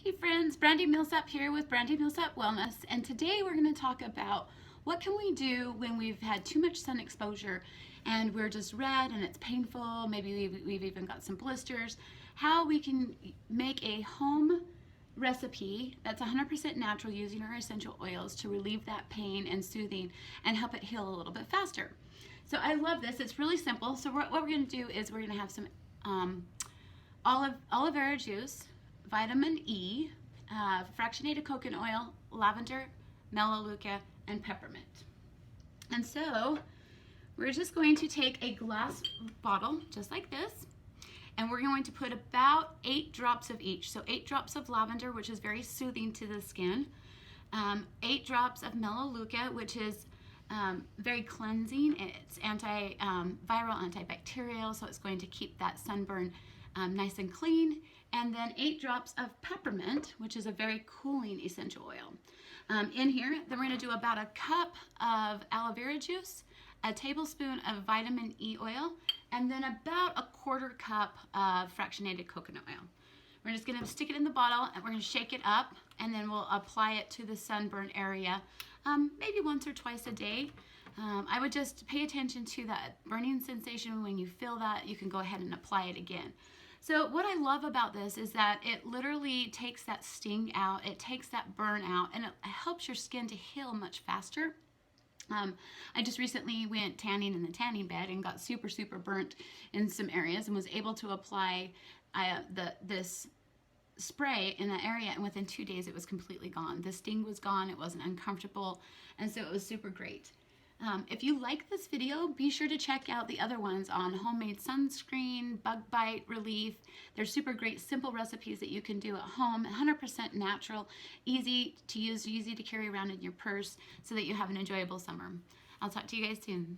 Hey friends, Brandy Millsap here with Brandy Millsap Wellness, and today we're going to talk about what can we do when we've had too much sun exposure and we're just red and it's painful, maybe we've even got some blisters, how we can make a home recipe that's 100% natural using our essential oils to relieve that pain and soothing and help it heal a little bit faster. So I love this. It's really simple. So what we're going to do is we're going to have some aloe vera juice, vitamin E, fractionated coconut oil, lavender, melaleuca, and peppermint. And so we're just going to take a glass bottle just like this, and we're going to put about 8 drops of each. So 8 drops of lavender, which is very soothing to the skin, 8 drops of melaleuca, which is very cleansing. It's viral, antibacterial, so it's going to keep that sunburn nice and clean. And then 8 drops of peppermint, which is a very cooling essential oil. In here, then we're going to do about a cup of aloe vera juice, a tablespoon of vitamin E oil, and then about a 1/4 cup of fractionated coconut oil. We're just going to stick it in the bottle and we're going to shake it up, and then we'll apply it to the sunburn area maybe once or twice a day. I would just pay attention to that burning sensation. When you feel that, you can go ahead and apply it again. So what I love about this is that it literally takes that sting out, it takes that burn out, and it helps your skin to heal much faster. I just recently went tanning in the tanning bed and got super burnt in some areas and was able to apply this spray in that area, and within 2 days it was completely gone. The sting was gone, it wasn't uncomfortable, and so it was super great. If you like this video, be sure to check out the other ones on homemade sunscreen, bug bite relief. They're super great, simple recipes that you can do at home, 100% natural, easy to use, easy to carry around in your purse so that you have an enjoyable summer. I'll talk to you guys soon.